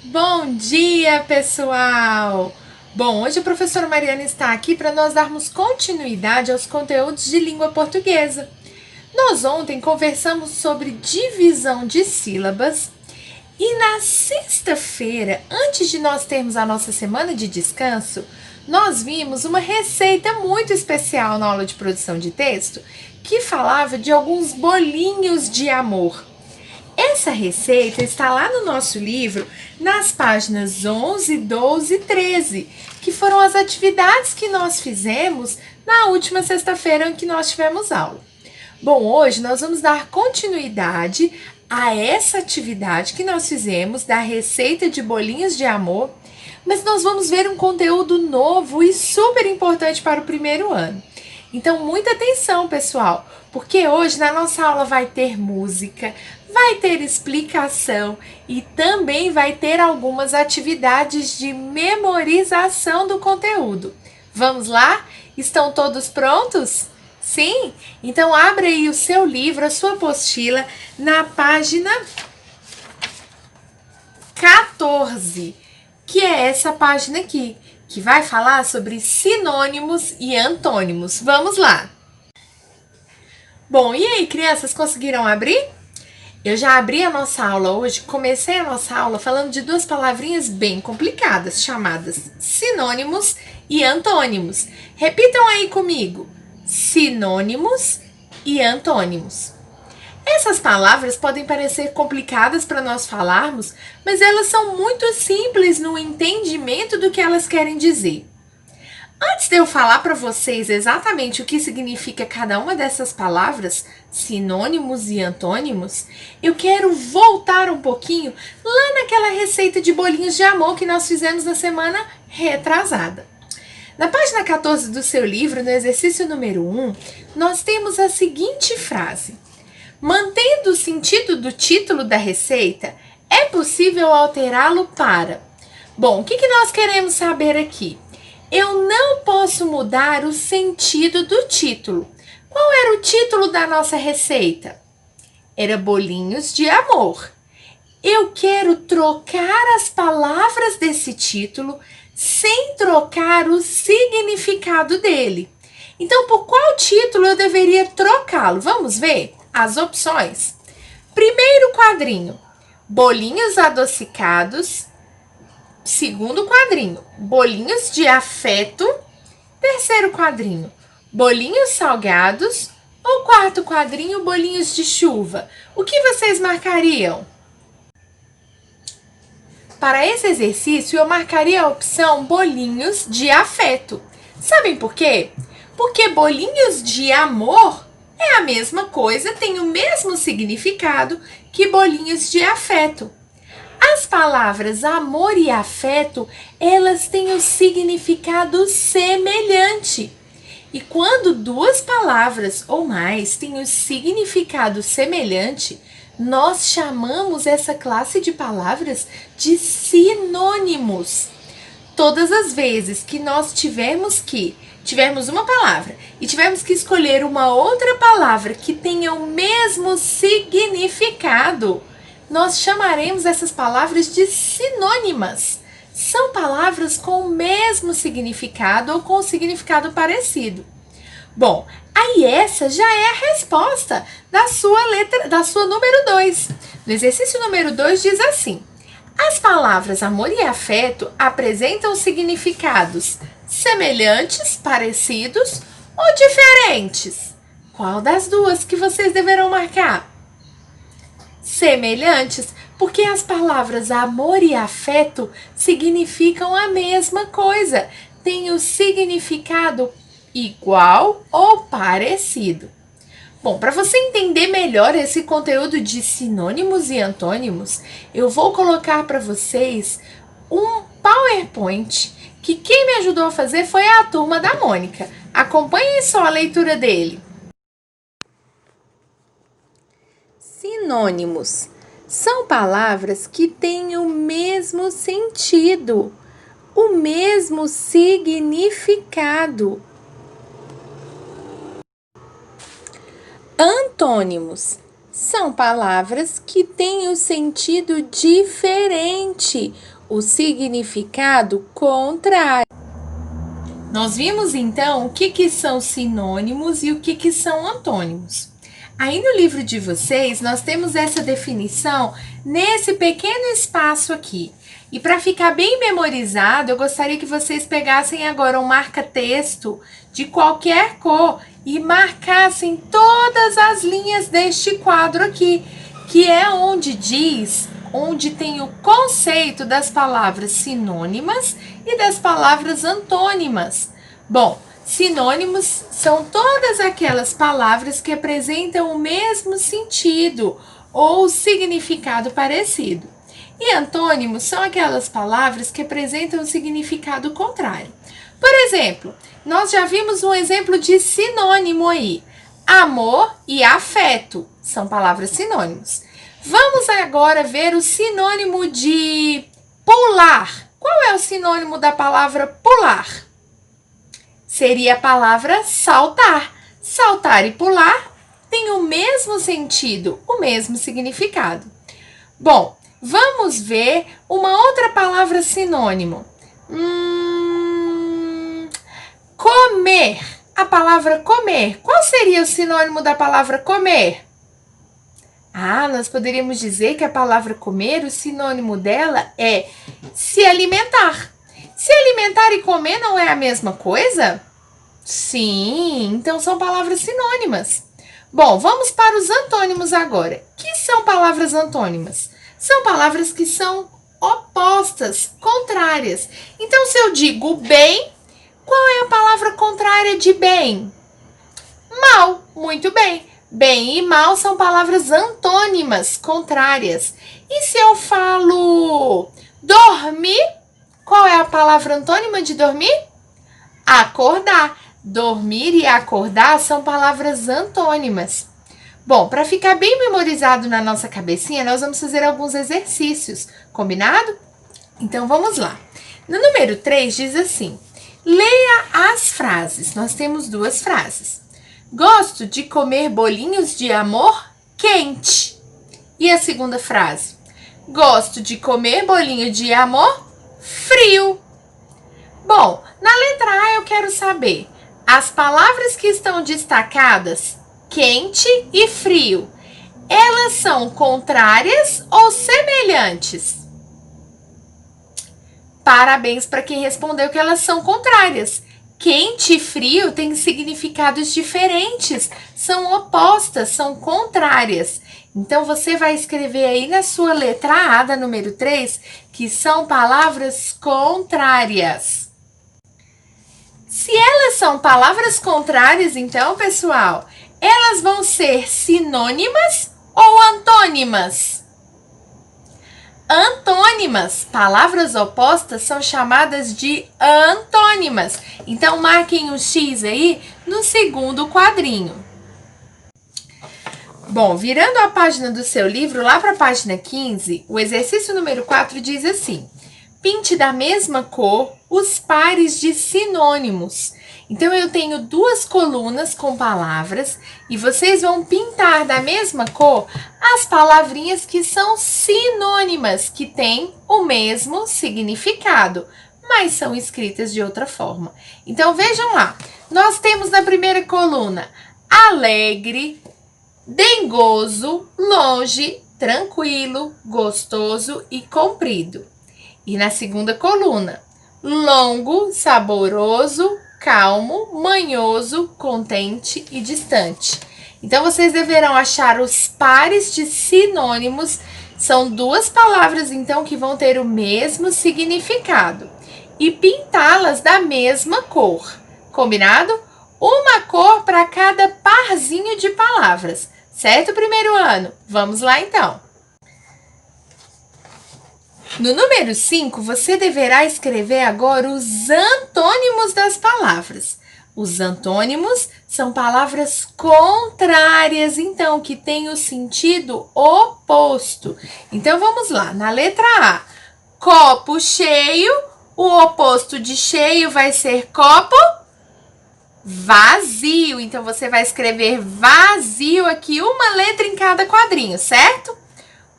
Bom dia, pessoal! Bom, hoje a professora Mariana está aqui para nós darmos continuidade aos conteúdos de língua portuguesa. Nós ontem conversamos sobre divisão de sílabas e na sexta-feira, antes de nós termos a nossa semana de descanso, nós vimos uma receita muito especial na aula de produção de texto que falava de alguns bolinhos de amor. Essa receita está lá no nosso livro, nas páginas 11, 12 e 13, que foram as atividades que nós fizemos na última sexta-feira em que nós tivemos aula. Bom, hoje nós vamos dar continuidade a essa atividade que nós fizemos da receita de bolinhos de amor, mas nós vamos ver um conteúdo novo e super importante para o primeiro ano. Então, muita atenção, pessoal, porque hoje na nossa aula vai ter música, vai ter explicação e também vai ter algumas atividades de memorização do conteúdo. Vamos lá? Estão todos prontos? Sim? Então, abra aí o seu livro, a sua apostila, na página 14, que é essa página aqui, que vai falar sobre sinônimos e antônimos. Vamos lá! Bom, e aí, crianças, conseguiram abrir? Eu já abri a nossa aula hoje, comecei a nossa aula falando de duas palavrinhas bem complicadas, chamadas sinônimos e antônimos. Repitam aí comigo: sinônimos e antônimos. Essas palavras podem parecer complicadas para nós falarmos, mas elas são muito simples no entendimento do que elas querem dizer. Antes de eu falar para vocês exatamente o que significa cada uma dessas palavras, sinônimos e antônimos, eu quero voltar um pouquinho lá naquela receita de bolinhos de amor que nós fizemos na semana retrasada. Na página 14 do seu livro, no exercício número 1, nós temos a seguinte frase: mantendo o sentido do título da receita, é possível alterá-lo para... Bom, o que nós queremos saber aqui? Eu não posso mudar o sentido do título. Qual era o título da nossa receita? Era bolinhos de amor. Eu quero trocar as palavras desse título sem trocar o significado dele. Então, por qual título eu deveria trocá-lo? Vamos ver as opções. Primeiro quadrinho, bolinhos adocicados. Segundo quadrinho, bolinhos de afeto. Terceiro quadrinho, bolinhos salgados. Ou quarto quadrinho, bolinhos de chuva. O que vocês marcariam? Para esse exercício, eu marcaria a opção bolinhos de afeto. Sabem por quê? Porque bolinhos de amor é a mesma coisa, tem o mesmo significado que bolinhos de afeto. As palavras amor e afeto, elas têm o significado semelhante. E quando duas palavras ou mais têm o significado semelhante, nós chamamos essa classe de palavras de sinônimos. Todas as vezes que nós tivermos uma palavra e tivermos que escolher uma outra palavra que tenha o mesmo significado, nós chamaremos essas palavras de sinônimas. São palavras com o mesmo significado ou com significado parecido. Bom, aí essa já é a resposta da sua número 2. No exercício número 2 diz assim: as palavras amor e afeto apresentam significados semelhantes, parecidos ou diferentes? Qual das duas que vocês deverão marcar? Semelhantes, porque as palavras amor e afeto significam a mesma coisa, têm o significado igual ou parecido. Bom, para você entender melhor esse conteúdo de sinônimos e antônimos, eu vou colocar para vocês um PowerPoint que quem me ajudou a fazer foi a turma da Mônica. Acompanhem só a leitura dele. Sinônimos são palavras que têm o mesmo sentido, o mesmo significado. Antônimos são palavras que têm o sentido diferente, o significado contrário. Nós vimos então o que são sinônimos e o que são antônimos. Aí no livro de vocês nós temos essa definição nesse pequeno espaço aqui. E para ficar bem memorizado, eu gostaria que vocês pegassem agora um marca-texto de qualquer cor e marcassem todas as linhas deste quadro aqui, que é onde tem o conceito das palavras sinônimas e das palavras antônimas. Bom, sinônimos são todas aquelas palavras que apresentam o mesmo sentido ou significado parecido. E antônimos são aquelas palavras que apresentam um significado contrário. Por exemplo, nós já vimos um exemplo de sinônimo aí. Amor e afeto são palavras sinônimos. Vamos agora ver o sinônimo de pular. Qual é o sinônimo da palavra pular? Seria a palavra saltar. Saltar e pular têm o mesmo sentido, o mesmo significado. Bom, vamos ver uma outra palavra sinônimo. Comer. A palavra comer. Qual seria o sinônimo da palavra comer? Nós poderíamos dizer que a palavra comer, o sinônimo dela é se alimentar. Se alimentar e comer não é a mesma coisa? Sim, então são palavras sinônimas. Bom, vamos para os antônimos agora. O que são palavras antônimas? São palavras que são opostas, contrárias. Então, se eu digo bem, qual é a palavra contrária de bem? Mal, muito bem. Bem e mal são palavras antônimas, contrárias. E se eu falo dormir, qual é a palavra antônima de dormir? Acordar. Dormir e acordar são palavras antônimas. Bom, para ficar bem memorizado na nossa cabecinha, nós vamos fazer alguns exercícios, combinado? Então, vamos lá. No número 3 diz assim, leia as frases. Nós temos duas frases. Gosto de comer bolinhos de amor quente. E a segunda frase? Gosto de comer bolinho de amor frio. Bom, na letra A eu quero saber as palavras que estão destacadas, quente e frio, elas são contrárias ou semelhantes? Parabéns para quem respondeu que elas são contrárias. Quente e frio têm significados diferentes, são opostas, são contrárias. Então, você vai escrever aí na sua letra A, da número 3, que são palavras contrárias. Se elas são palavras contrárias, então, pessoal, elas vão ser sinônimas ou antônimas? Antônimas, palavras opostas, são chamadas de antônimas. Então, marquem o X aí no segundo quadrinho. Bom, virando a página do seu livro, lá para a página 15, o exercício número 4 diz assim: pinte da mesma cor os pares de sinônimos. Então, eu tenho duas colunas com palavras e vocês vão pintar da mesma cor as palavrinhas que são sinônimas, que têm o mesmo significado, mas são escritas de outra forma. Então, vejam lá. Nós temos na primeira coluna alegre, dengoso, longe, tranquilo, gostoso e comprido. E na segunda coluna, longo, saboroso, calmo, manhoso, contente e distante. Então, vocês deverão achar os pares de sinônimos. São duas palavras, então, que vão ter o mesmo significado. E pintá-las da mesma cor. Combinado? Uma cor para cada parzinho de palavras. Certo, primeiro ano? Vamos lá, então. No número 5, você deverá escrever agora os antônimos das palavras. Os antônimos são palavras contrárias, então, que têm o sentido oposto. Então, vamos lá. Na letra A, copo cheio, o oposto de cheio vai ser copo vazio. Então, você vai escrever vazio aqui, uma letra em cada quadrinho, certo?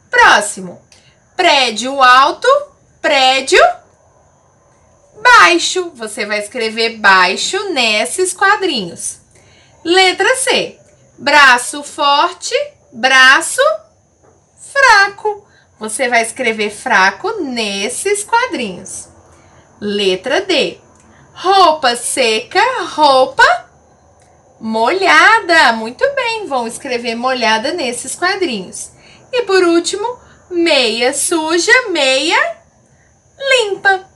Próximo. Prédio alto, Prédio baixo. Você vai escrever baixo nesses quadrinhos. Letra C. Braço forte, braço fraco. Você vai escrever fraco nesses quadrinhos. Letra D. Roupa seca, roupa molhada. Muito bem, vão escrever molhada nesses quadrinhos. E por último, meia suja, meia limpa.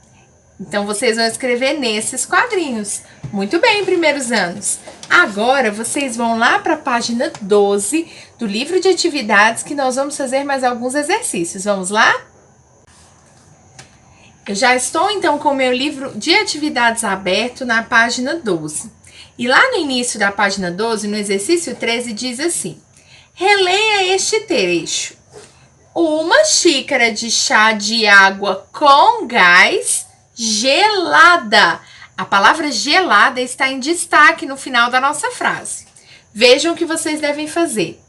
Então, vocês vão escrever nesses quadrinhos. Muito bem, primeiros anos. Agora, vocês vão lá para a página 12 do livro de atividades, que nós vamos fazer mais alguns exercícios. Vamos lá? Eu já estou, então, com o meu livro de atividades aberto na página 12. E lá no início da página 12, no exercício 13, diz assim: releia este trecho. Uma xícara de chá de água com gás gelada. A palavra gelada está em destaque no final da nossa frase. Vejam o que vocês devem fazer.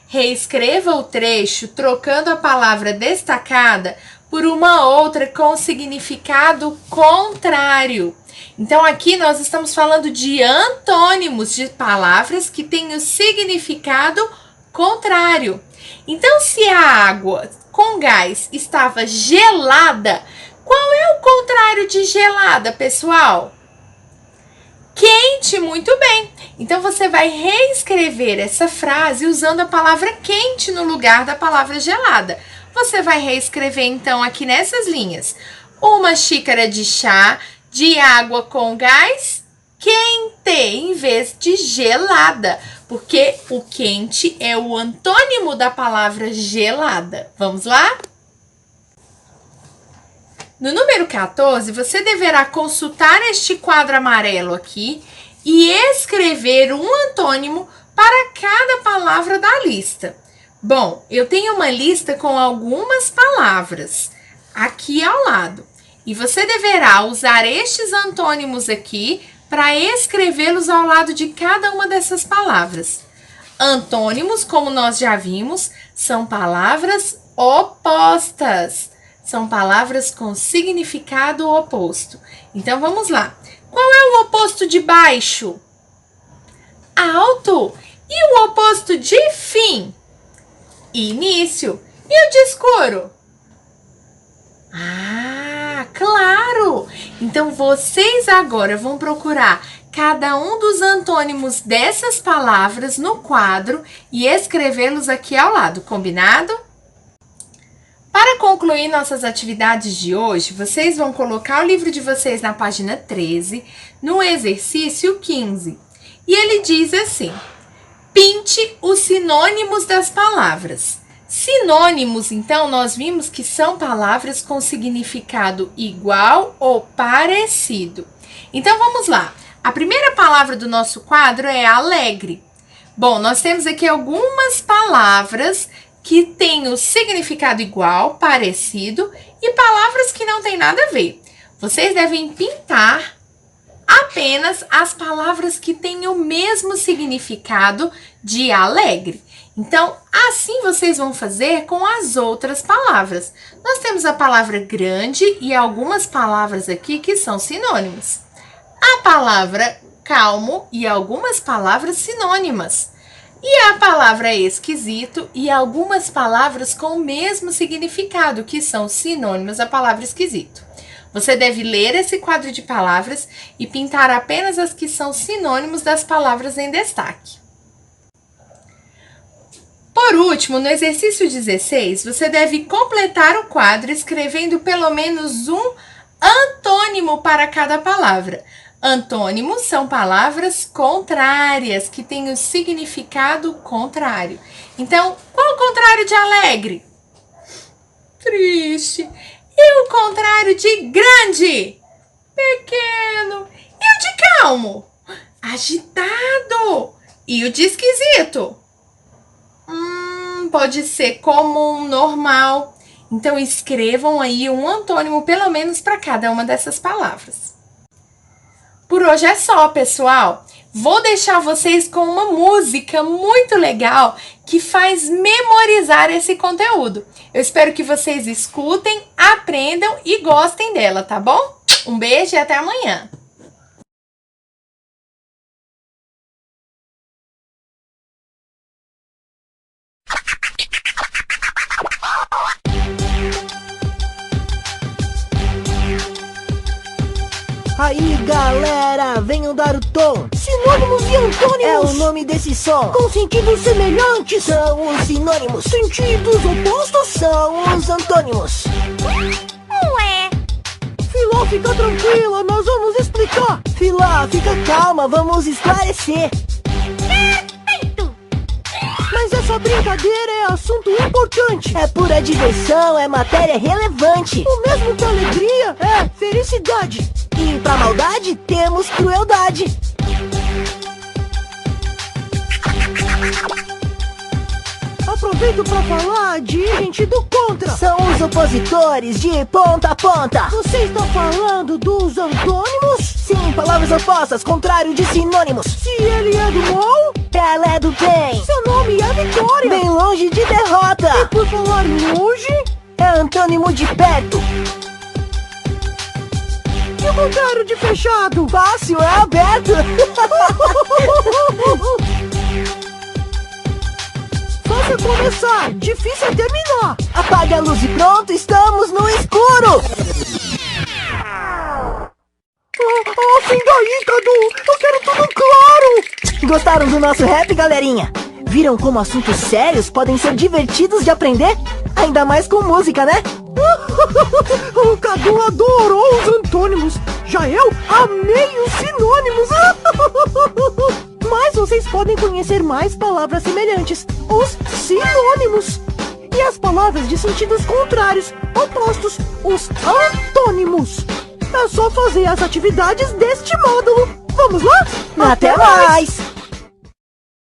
Reescreva o trecho trocando a palavra destacada por uma outra com significado contrário. Então, aqui nós estamos falando de antônimos de palavras que têm o significado contrário. Então, se a água com gás estava gelada, qual é o contrário de gelada, pessoal? Quente, muito bem. Então, você vai reescrever essa frase usando a palavra quente no lugar da palavra gelada. Você vai reescrever, então, aqui nessas linhas. Uma xícara de chá de água com gás quente, em vez de gelada. Porque o quente é o antônimo da palavra gelada. Vamos lá? No número 14, você deverá consultar este quadro amarelo aqui e escrever um antônimo para cada palavra da lista. Bom, eu tenho uma lista com algumas palavras aqui ao lado. E você deverá usar estes antônimos aqui para escrevê-los ao lado de cada uma dessas palavras. Antônimos, como nós já vimos, são palavras opostas. São palavras com significado oposto. Então, vamos lá. Qual é o oposto de baixo? Alto. E o oposto de fim? Início. E o de escuro? Ah, claro! Então, vocês agora vão procurar cada um dos antônimos dessas palavras no quadro e escrevê-los aqui ao lado, combinado? Para concluir nossas atividades de hoje, vocês vão colocar o livro de vocês na página 13, no exercício 15. E ele diz assim: pinte os sinônimos das palavras. Sinônimos, então, nós vimos que são palavras com significado igual ou parecido. Então, vamos lá. A primeira palavra do nosso quadro é alegre. Bom, nós temos aqui algumas palavras que têm o significado igual, parecido, e palavras que não têm nada a ver. Vocês devem pintar apenas as palavras que têm o mesmo significado de alegre. Então, assim vocês vão fazer com as outras palavras. Nós temos a palavra grande e algumas palavras aqui que são sinônimos. A palavra calmo e algumas palavras sinônimas. E a palavra esquisito e algumas palavras com o mesmo significado, que são sinônimos à palavra esquisito. Você deve ler esse quadro de palavras e pintar apenas as que são sinônimos das palavras em destaque. Por último, no exercício 16, você deve completar o quadro escrevendo pelo menos um antônimo para cada palavra. Antônimos são palavras contrárias, que têm o significado contrário. Então, qual o contrário de alegre? Triste. E o contrário de grande? Pequeno. E o de calmo? Agitado. E o de esquisito? Pode ser comum, normal. Então, escrevam aí um antônimo, pelo menos, para cada uma dessas palavras. Por hoje é só, pessoal. Vou deixar vocês com uma música muito legal que faz memorizar esse conteúdo. Eu espero que vocês escutem, aprendam e gostem dela, tá bom? Um beijo e até amanhã! Aí galera, venham dar o tom. Sinônimos e antônimos é o nome desse som. Com sentidos semelhantes são os sinônimos. Sentidos opostos são os antônimos. Ué. Filó, fica tranquila, nós vamos explicar. Filó, fica calma, vamos esclarecer. Perfeito. Mas essa brincadeira é assunto importante. É pura diversão, é matéria relevante. O mesmo que alegria é felicidade. E pra maldade temos crueldade. Aproveito pra falar de gente do contra. São os opositores de ponta a ponta. Você está falando dos antônimos? Sim, palavras opostas, contrário de sinônimos. Se ele é do mal, ela é do bem. Seu nome é Vitória, bem longe de derrota. E por falar em longe, é antônimo de perto. E o contrário de fechado? Fácil, é aberto. Fácil começar, difícil é terminar. Apaga a luz e pronto, estamos no escuro. Assim daí, Cadu, eu quero tudo claro. Gostaram do nosso rap, galerinha? Viram como assuntos sérios podem ser divertidos de aprender? Ainda mais com música, né? O Cadu adorou os antônimos. Já eu amei os sinônimos. Mas vocês podem conhecer mais palavras semelhantes, os sinônimos. E as palavras de sentidos contrários, opostos, os antônimos. É só fazer as atividades deste módulo. Vamos lá? Até mais!